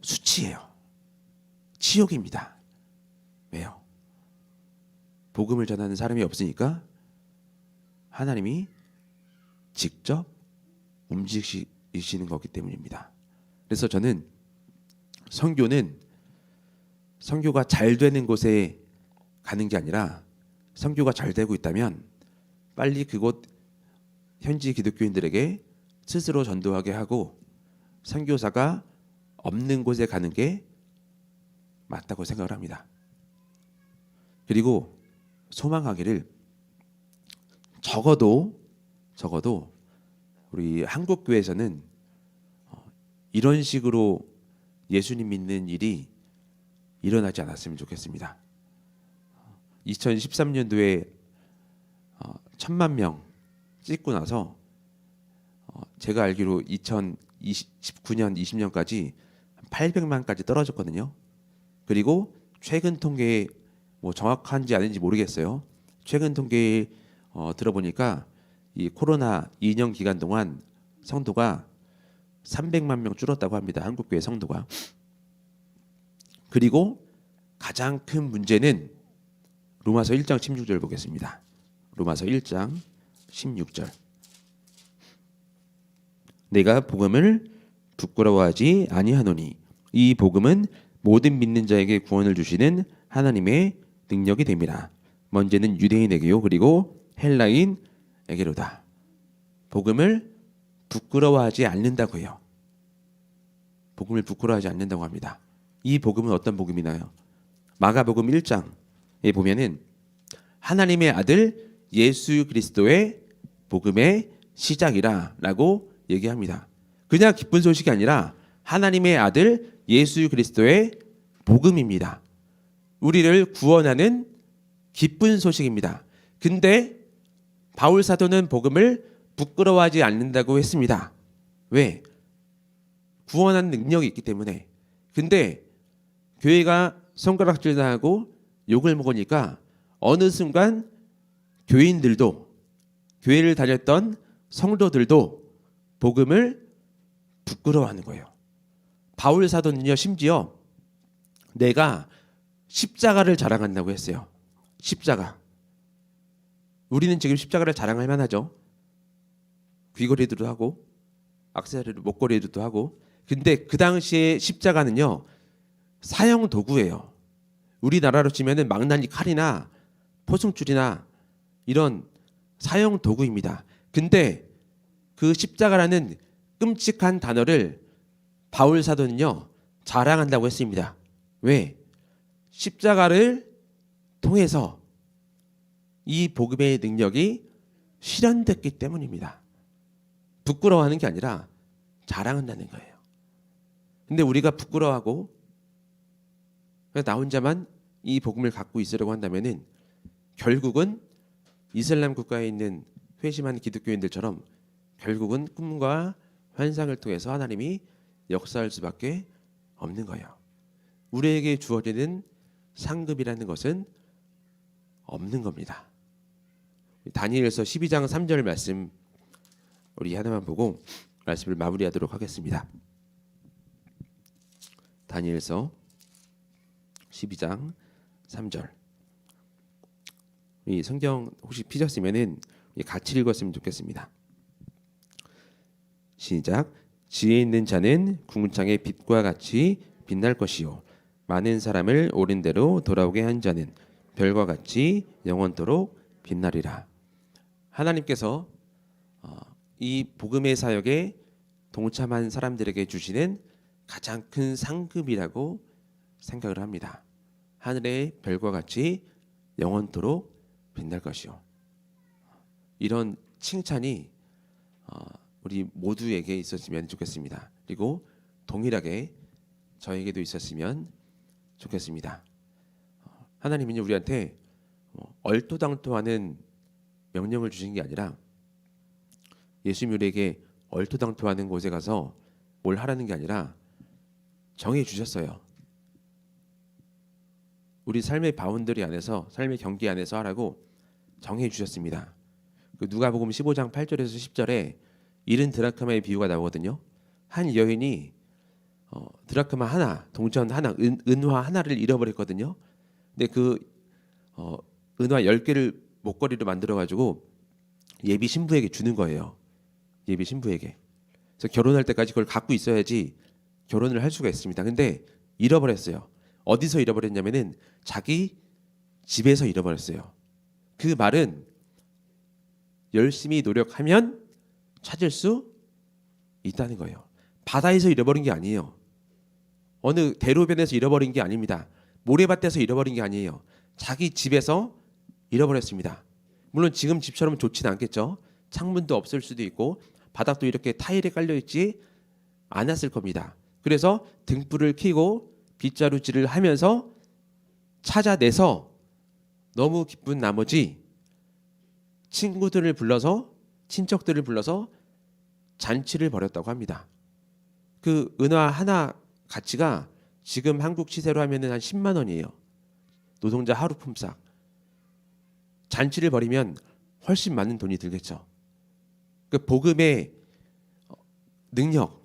수치예요. 치욕입니다. 왜요? 복음을 전하는 사람이 없으니까 하나님이 직접 움직이시는 거기 때문입니다. 그래서 저는 선교가 잘 되는 곳에 가는 게 아니라 선교가 잘 되고 있다면 빨리 그곳 현지 기독교인들에게 스스로 전도하게 하고 선교사가 없는 곳에 가는 게 맞다고 생각을 합니다. 그리고 소망하기를 적어도 우리 한국 교회에서는 이런 식으로 예수님 믿는 일이 일어나지 않았으면 좋겠습니다. 2013년도에 1000만 명 찍고 나서 제가 알기로 2019년 20년까지 800만까지 떨어졌거든요. 그리고 최근 통계에 정확한지 아닌지 모르겠어요. 최근 통계에 들어보니까 이 코로나 2년 기간 동안 성도가 300만 명 줄었다고 합니다. 한국교회 성도가. 그리고 가장 큰 문제는 로마서 1장 16절 보겠습니다. 로마서 1장 16절. 내가 복음을 부끄러워하지 아니하노니 이 복음은 모든 믿는 자에게 구원을 주시는 하나님의 능력이 됩니다. 먼저는 유대인에게요 그리고 헬라인에게로다. 복음을 부끄러워하지 않는다고요. 복음을 부끄러워하지 않는다고 합니다. 이 복음은 어떤 복음이나요? 마가복음 1장에 보면은 하나님의 아들 예수 그리스도의 복음의 시작이라라고 얘기합니다. 그냥 기쁜 소식이 아니라 하나님의 아들 예수 그리스도의 복음입니다. 우리를 구원하는 기쁜 소식입니다. 근데 바울 사도는 복음을 부끄러워하지 않는다고 했습니다. 왜? 구원하는 능력이 있기 때문에. 근데 교회가 손가락질 당하고 욕을 먹으니까 어느 순간 교인들도, 교회를 다녔던 성도들도 복음을 부끄러워하는 거예요. 바울 사도는요, 심지어 내가 십자가를 자랑한다고 했어요. 십자가. 우리는 지금 십자가를 자랑할 만하죠. 귀걸이도 하고 액세서리 목걸이도 하고. 근데 그 당시에 십자가는요, 사형 도구예요. 우리나라로 치면은 망나니 칼이나 포승줄이나 이런 사형 도구입니다. 근데 그 십자가라는 끔찍한 단어를 바울 사도는요, 자랑한다고 했습니다. 왜? 십자가를 통해서 이 복음의 능력이 실현됐기 때문입니다. 부끄러워하는 게 아니라 자랑한다는 거예요. 근데 우리가 부끄러워하고 나 혼자만 이 복음을 갖고 있으려고 한다면은 결국은 이슬람 국가에 있는 회심한 기독교인들처럼 결국은 꿈과 환상을 통해서 하나님이 역사할 수밖에 없는 거예요. 우리에게 주어지는 상급이라는 것은 없는 겁니다. 다니엘서 12장 3절 말씀 우리 하나만 보고 말씀을 마무리하도록 하겠습니다. 다니엘서 12장 3절. 이 성경 혹시 피셨으면은 같이 읽었으면 좋겠습니다. 시작. 지혜 있는 자는 궁창의 빛과 같이 빛날 것이요 많은 사람을 옳은 대로 돌아오게 한 자는 별과 같이 영원토록 빛나리라. 하나님께서 이 복음의 사역에 동참한 사람들에게 주시는 가장 큰 상급이라고 생각을 합니다. 하늘의 별과 같이 영원토록 빛날 것이요. 이런 칭찬이 우리 모두에게 있었으면 좋겠습니다. 그리고 동일하게 저에게도 있었으면 좋겠습니다. 하나님은 우리한테 얼토당토하는 명령을 주신 게 아니라 예수님 우리에게 얼토당토하는 곳에 가서 뭘 하라는 게 아니라 정해 주셨어요. 우리 삶의 바운더리 안에서, 삶의 경계 안에서 하라고 정해 주셨습니다. 그 누가복음 15장 8절에서 10절에 잃은 드라크마의 비유가 나오거든요. 한 여인이 드라크마 하나, 동전 하나, 은화 하나를 잃어버렸거든요. 근데 그 은화 10개를 목걸이로 만들어 가지고 예비 신부에게 주는 거예요. 예비 신부에게. 그래서 결혼할 때까지 그걸 갖고 있어야지 결혼을 할 수가 있습니다. 근데 잃어버렸어요. 어디서 잃어버렸냐면은 자기 집에서 잃어버렸어요. 그 말은 열심히 노력하면 찾을 수 있다는 거예요. 바다에서 잃어버린 게 아니에요. 어느 대로변에서 잃어버린 게 아닙니다. 모래밭에서 잃어버린 게 아니에요. 자기 집에서 잃어버렸습니다. 물론 지금 집처럼 좋지는 않겠죠. 창문도 없을 수도 있고 바닥도 이렇게 타일에 깔려있지 않았을 겁니다. 그래서 등불을 켜고 빗자루질을 하면서 찾아내서 너무 기쁜 나머지 친구들을 불러서, 친척들을 불러서 잔치를 벌였다고 합니다. 그 은화 하나 가치가 지금 한국 시세로 하면은 한 10만 원이에요. 노동자 하루 품삯. 잔치를 벌이면 훨씬 많은 돈이 들겠죠. 그 복음의 능력,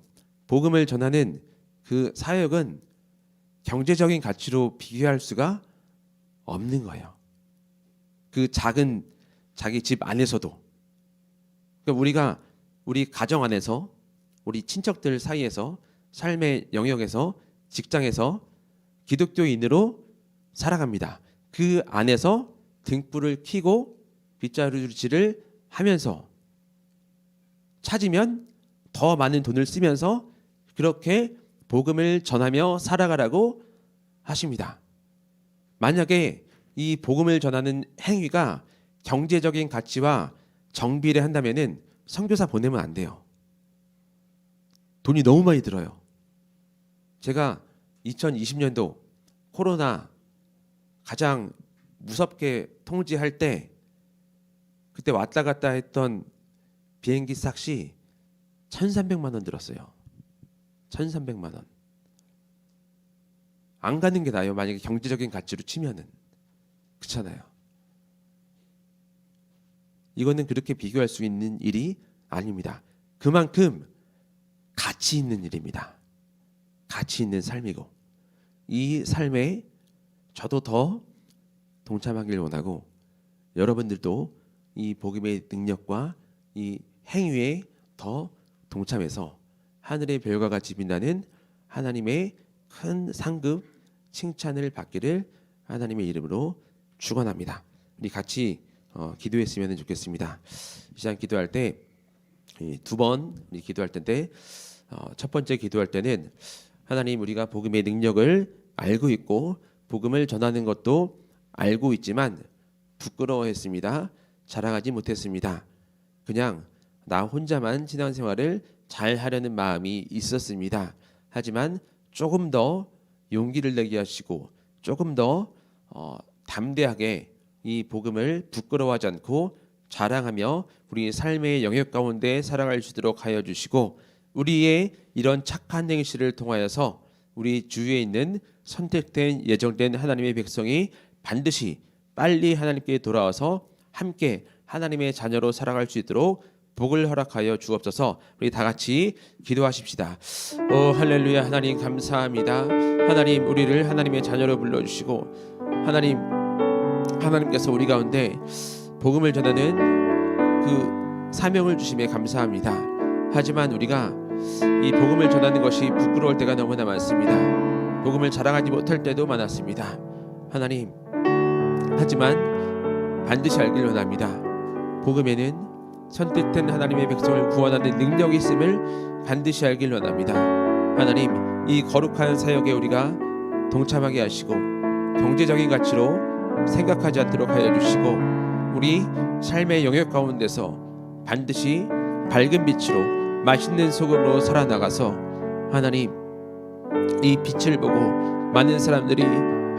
복음을 전하는 그 사역은 경제적인 가치로 비교할 수가 없는 거예요. 그 작은 자기 집 안에서도. 그러니까 우리 가정 안에서, 우리 친척들 사이에서, 삶의 영역에서, 직장에서 기독교인으로 살아갑니다. 그 안에서 등불을 켜고 빗자루질을 하면서 찾으면 더 많은 돈을 쓰면서 그렇게 복음을 전하며 살아가라고 하십니다. 만약에 이 복음을 전하는 행위가 경제적인 가치와 정비례한다면은 선교사 보내면 안 돼요. 돈이 너무 많이 들어요. 제가 2020년도 코로나 가장 무섭게 통지할 때 그때 왔다 갔다 했던 비행기 싹시 1,300만 원 들었어요. 1,300만 원. 안 가는 게 나아요. 만약에 경제적인 가치로 치면은. 그렇잖아요. 이거는 그렇게 비교할 수 있는 일이 아닙니다. 그만큼 가치 있는 일입니다. 가치 있는 삶이고 이 삶에 저도 더 동참하길 원하고 여러분들도 이 복음의 능력과 이 행위에 더 동참해서 하늘의 별과 같이 빛나는 하나님의 큰 상급 칭찬을 받기를 하나님의 이름으로 축원합니다. 우리 같이 기도했으면 좋겠습니다. 시작 기도할 때 두 번 기도할 텐데 첫 번째 기도할 때는 하나님 우리가 복음의 능력을 알고 있고 복음을 전하는 것도 알고 있지만 부끄러워했습니다. 자랑하지 못했습니다. 그냥 나 혼자만 신앙생활을 잘 하려는 마음이 있었습니다. 하지만 조금 더 용기를 내게 하시고 조금 더 담대하게 이 복음을 부끄러워하지 않고 자랑하며 우리 삶의 영역 가운데 살아갈 수 있도록 하여 주시고 우리의 이런 착한 행실을 통하여서 우리 주위에 있는 선택된 예정된 하나님의 백성이 반드시 빨리 하나님께 돌아와서 함께 하나님의 자녀로 살아갈 수 있도록 복을 허락하여 주옵소서. 우리 다 같이 기도하십시다. 오 할렐루야. 하나님 감사합니다. 하나님 우리를 하나님의 자녀로 불러주시고 하나님께서 우리 가운데 복음을 전하는 그 사명을 주심에 감사합니다. 하지만 우리가 이 복음을 전하는 것이 부끄러울 때가 너무나 많습니다. 복음을 자랑하지 못할 때도 많았습니다. 하나님 하지만 반드시 알길 원합니다. 복음에는 선택된 하나님의 백성을 구원하는 능력이 있음을 반드시 알길 원합니다. 하나님 이 거룩한 사역에 우리가 동참하게 하시고 경제적인 가치로 생각하지 않도록 하여 주시고 우리 삶의 영역 가운데서 반드시 밝은 빛으로 맛있는 소금으로 살아나가서 하나님 이 빛을 보고 많은 사람들이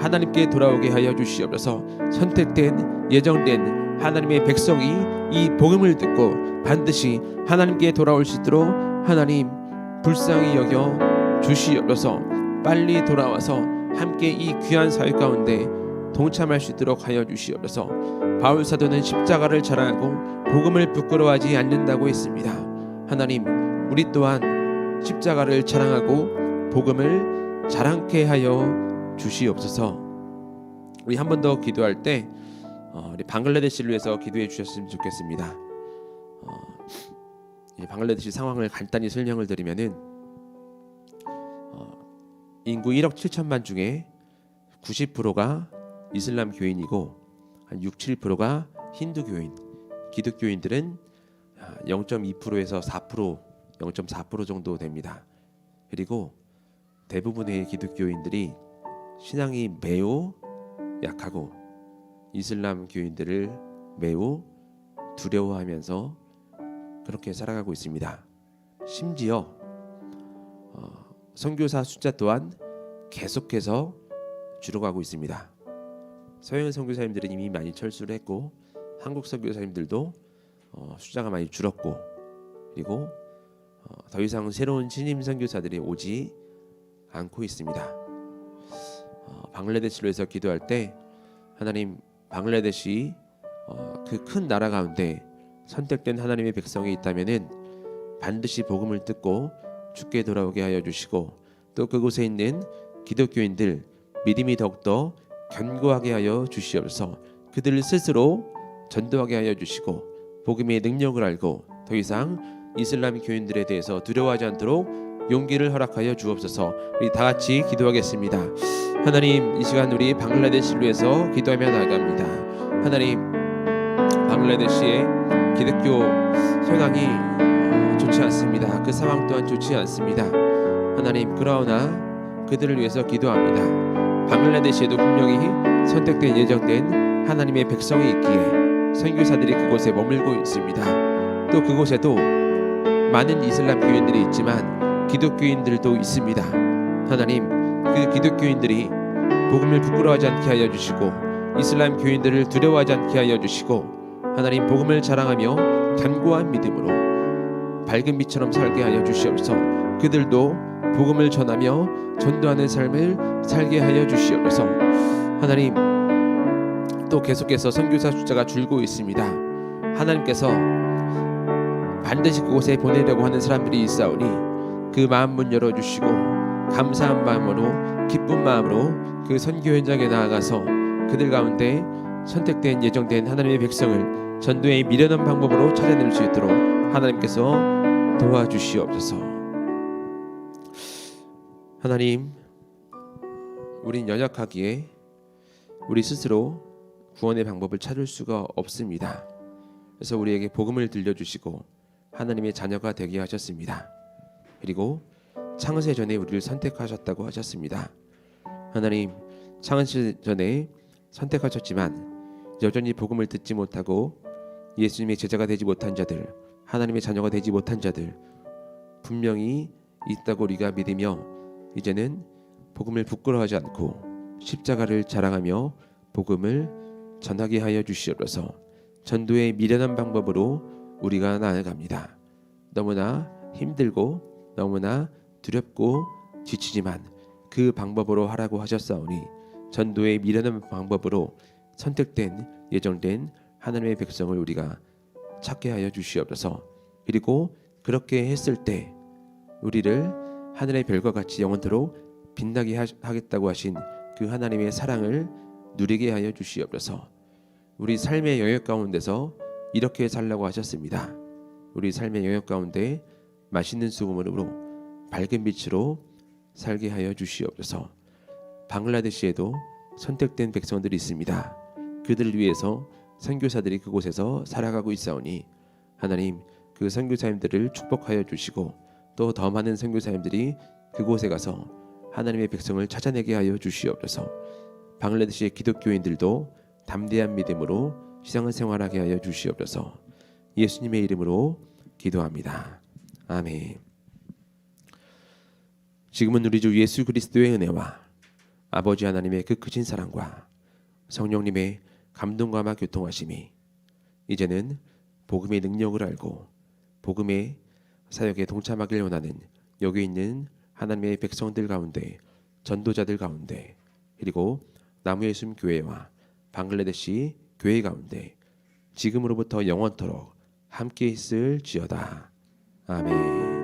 하나님께 돌아오게 하여 주시옵소서. 선택된 예정된 하나님의 백성이 이 복음을 듣고 반드시 하나님께 돌아올 수 있도록 하나님 불쌍히 여겨 주시옵소서. 빨리 돌아와서 함께 이 귀한 사역 가운데 동참할 수 있도록 하여 주시옵소서. 바울 사도는 십자가를 자랑하고 복음을 부끄러워하지 않는다고 했습니다. 하나님 우리 또한 십자가를 자랑하고 복음을 자랑케 하여 주시옵소서. 우리 한 번 더 기도할 때 우리 방글라데시를 위해서 기도해 주셨으면 좋겠습니다. 방글라데시 상황을 간단히 설명을 드리면은 인구 1억 7천만 중에 90%가 이슬람 교인이고 한 6, 7%가 힌두 교인, 기독교인들은 0.2%에서 4%, 0.4% 정도 됩니다. 그리고 대부분의 기독교인들이 신앙이 매우 약하고 이슬람 교인들을 매우 두려워하면서 그렇게 살아가고 있습니다. 심지어 선교사 숫자 또한 계속해서 줄어가고 있습니다. 서양 선교사님들은 이미 많이 철수를 했고 한국 선교사님들도 숫자가 많이 줄었고 그리고 더 이상 새로운 신임 선교사들이 오지 않고 있습니다. 방글라데시로 해서 기도할 때 하나님 방글라데시 그 큰 나라 가운데 선택된 하나님의 백성이 있다면은 반드시 복음을 듣고 주께 돌아오게 하여 주시고 또 그곳에 있는 기독교인들 믿음이 더욱더 견고하게 하여 주시옵소서. 그들 스스로 전도하게 하여 주시고 복음의 능력을 알고 더 이상 이슬람 교인들에 대해서 두려워하지 않도록 용기를 허락하여 주옵소서. 우리 다 같이 기도하겠습니다. 하나님 이 시간 우리 방글라데시를 위해서 기도하며 나아갑니다. 하나님 방글라데시의 기독교 현황이 좋지 않습니다. 그 상황 또한 좋지 않습니다. 하나님 그러나 그들을 위해서 기도합니다. 방글라데시에도 분명히 선택된 예정된 하나님의 백성이 있기에 선교사들이 그곳에 머물고 있습니다. 또 그곳에도 많은 이슬람 교인들이 있지만 기독교인들도 있습니다. 하나님, 그 기독교인들이 복음을 부끄러워하지 않게 하여 주시고 이슬람 교인들을 두려워하지 않게 하여 주시고 하나님, 복음을 자랑하며 견고한 믿음으로 밝은 빛처럼 살게 하여 주시옵소서. 그들도 복음을 전하며 전도하는 삶을 살게 하여 주시옵소서. 하나님, 또 계속해서 선교사 숫자가 줄고 있습니다. 하나님께서 반드시 그곳에 보내려고 하는 사람들이 있사오니 그 마음 문 열어주시고 감사한 마음으로 기쁜 마음으로 그 선교 현장에 나아가서 그들 가운데 선택된 예정된 하나님의 백성을 전도의 미련한 방법으로 찾아낼 수 있도록 하나님께서 도와주시옵소서. 하나님, 우린 연약하기에 우리 스스로 구원의 방법을 찾을 수가 없습니다. 그래서 우리에게 복음을 들려주시고 하나님의 자녀가 되게 하셨습니다. 그리고 창세 전에 우리를 선택하셨다고 하셨습니다. 하나님, 창세 전에 선택하셨지만 여전히 복음을 듣지 못하고 예수님의 제자가 되지 못한 자들, 하나님의 자녀가 되지 못한 자들 분명히 있다고 우리가 믿으며 이제는 복음을 부끄러워하지 않고 십자가를 자랑하며 복음을 전하게 하여 주시옵소서. 전도의 미련한 방법으로 우리가 나아갑니다. 너무나 힘들고 너무나 두렵고 지치지만 그 방법으로 하라고 하셨사오니 전도의 미련한 방법으로 선택된 예정된 하나님의 백성을 우리가 찾게 하여 주시옵소서. 그리고 그렇게 했을 때 우리를 하늘의 별과 같이 영원토록 빛나게 하겠다고 하신 그 하나님의 사랑을 누리게 하여 주시옵소서. 우리 삶의 영역 가운데서 이렇게 살라고 하셨습니다. 우리 삶의 영역 가운데 맛있는 수고물으로 밝은 빛으로 살게 하여 주시옵소서. 방글라데시에도 선택된 백성들이 있습니다. 그들을 위해서 선교사들이 그곳에서 살아가고 있사오니 하나님, 그 선교사님들을 축복하여 주시고 또 더 많은 선교사님들이 그곳에 가서 하나님의 백성을 찾아내게 하여 주시옵소서. 방글라데시의 기독교인들도 담대한 믿음으로 신앙생활하게 하여 주시옵소서. 예수님의 이름으로 기도합니다. 아멘. 지금은 우리 주 예수 그리스도의 은혜와 아버지 하나님의 그 크신 사랑과 성령님의 감동과 교통하심이 이제는 복음의 능력을 알고 복음의 사역에 동참하길 원하는 여기 있는 하나님의 백성들 가운데, 전도자들 가운데, 그리고 나무의 숨 교회와 방글라데시 교회 가운데 지금으로부터 영원토록 함께 있을지어다. 아멘.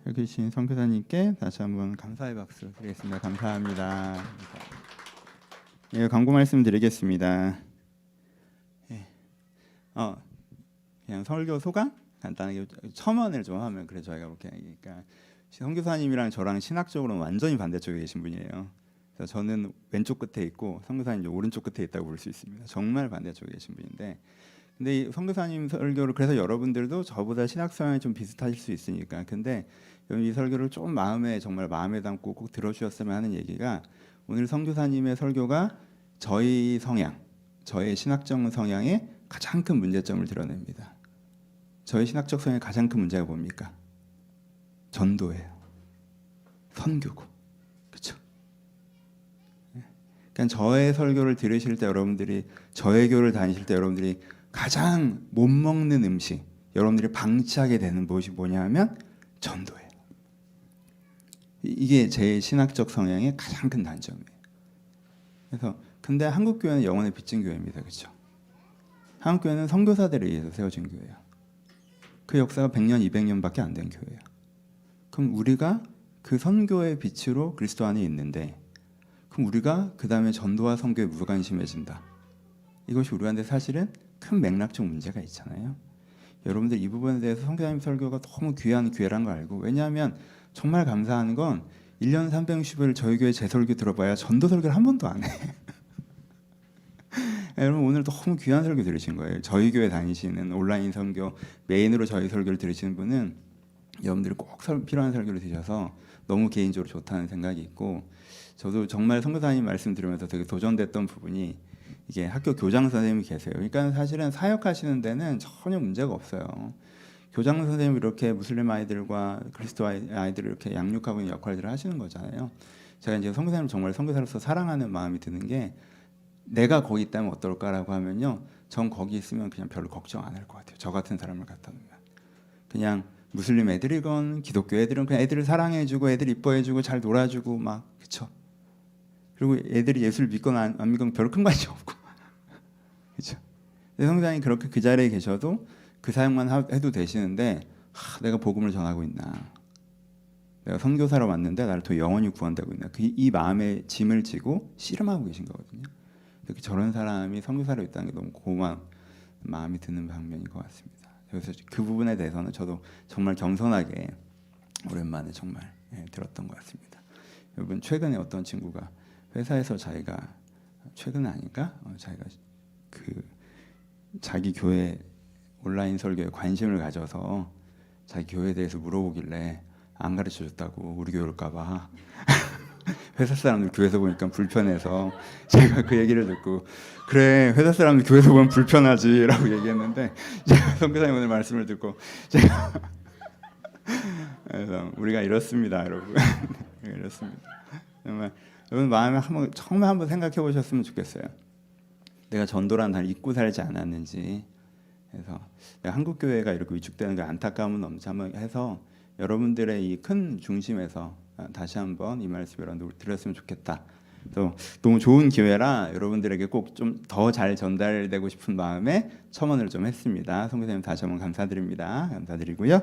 여기 계신 선교사님께 다시 한번 감사의 박수 드리겠습니다. 감사합니다. 예, 광고 말씀드리겠습니다. 예. 그냥 설교 소감 간단하게 첨언을 좀 하면 그래 저희가 이렇게 그러니까 선교사님이랑 저랑 신학적으로는 완전히 반대쪽에 계신 분이에요. 그래서 저는 왼쪽 끝에 있고 선교사님 오른쪽 끝에 있다고 볼 수 있습니다. 정말 반대쪽에 계신 분인데, 근데 이 선교사님 설교를 그래서 여러분들도 저보다 신학 성향이 좀 비슷하실 수 있으니까, 근데 이 설교를 좀 정말 마음에 담고 꼭 들어주셨으면 하는 얘기가, 오늘 선교사님의 설교가 저희 성향, 저의 신학적 성향의 가장 큰 문제점을 드러냅니다. 저희 신학적 성향의 가장 큰 문제가 뭡니까? 전도예요. 선교고, 그렇죠? 그러니까 저의 설교를 들으실 때 여러분들이, 저의 교를 다니실 때 여러분들이 가장 못 먹는 음식, 여러분들이 방치하게 되는 것이 뭐냐 하면 전도예요. 이게 제 신학적 성향의 가장 큰 단점이에요. 그래서 근데 한국 교회는 영혼의 빚진 교회입니다, 그렇죠? 한국 교회는 선교사들에 의해서 세워진 교회예요. 그 역사가 100년, 200년밖에 안 된 교회예요. 그럼 우리가 그 선교의 빛으로 그리스도 안에 있는데, 그럼 우리가 그 다음에 전도와 선교에 무관심해진다. 이것이 우리한테 사실은 큰 맥락적 문제가 있잖아요. 여러분들 이 부분에 대해서 선교사님 설교가 너무 귀한 기회란 걸 알고, 왜냐하면 정말 감사한 건 1년 360일 저희 교회 제 설교 들어봐야 전도 설교를 한 번도 안 해. 여러분 오늘 너무 귀한 설교 들으신 거예요. 저희 교회 다니시는 온라인 선교 메인으로 저희 설교를 들으시는 분은 여러분들이 꼭 필요한 설교를 들으셔서 너무 개인적으로 좋다는 생각이 있고, 저도 정말 선교사님 말씀 들으면서 되게 도전됐던 부분이 이게 학교 교장 선생님이 계세요. 그러니까 사실은 사역하시는 데는 전혀 문제가 없어요. 교장 선생님이 이렇게 무슬림 아이들과 그리스도 아이들을 이렇게 양육하고 있는 역할들을 하시는 거잖아요. 제가 이제 선교사님 정말 선교사로서 사랑하는 마음이 드는 게, 내가 거기 있다면 어떨까라고 하면요, 전 거기 있으면 그냥 별로 걱정 안 할 것 같아요. 저 같은 사람을 갖다 놓으면 그냥 무슬림 애들이건 기독교 애들은 그냥 애들을 사랑해주고 애들 이뻐해주고 잘 놀아주고 막, 그쵸? 그리고 애들이 예수를 믿거나 안 믿거나 별로 큰 관심 없고 그쵸? 성장이 그렇게 그 자리에 계셔도 그 사역만 해도 되시는데, 내가 복음을 전하고 있나, 내가 선교사로 왔는데 나를 더 영원히 구원되고 있나, 이 마음에 짐을 지고 씨름하고 계신 거거든요. 이렇게 저런 사람이 선교사로 있다는 게 너무 고마운 마음이 드는 방면인 것 같습니다. 그래서 그 부분에 대해서는 저도 정말 겸손하게 오랜만에 정말 들었던 것 같습니다. 여러분, 최근에 어떤 친구가 회사에서 자기가, 최근은 아닌가? 자기가 자기 교회 온라인 설교에 관심을 가져서 자기 교회에 대해서 물어보길래 안 가르쳐줬다고, 우리 교회 올까봐. 회사 사람들 교회에서 보니까 불편해서 제가 그 얘기를 듣고, 그래 회사 사람들 교회에서 보면 불편하지라고 얘기했는데, 제가 선교사님 오늘 말씀을 듣고 제가 그래서 우리가 이렇습니다, 여러분. 이렇습니다. 정말 여러분 마음에 처음에 한번 생각해 보셨으면 좋겠어요. 내가 전도라는 단을 잊고 살지 않았는지. 그래서 내가 한국 교회가 이렇게 위축되는 게 안타까움은 넘지 한번 해서 여러분들의 이 큰 중심에서 다시 한번 이 말씀 여러분들 들었으면 좋겠다. 또 너무 좋은 기회라 여러분들에게 꼭 좀 더 잘 전달되고 싶은 마음에 첨언을 좀 했습니다. 선교사님 다시 한번 감사드립니다. 감사드리고요.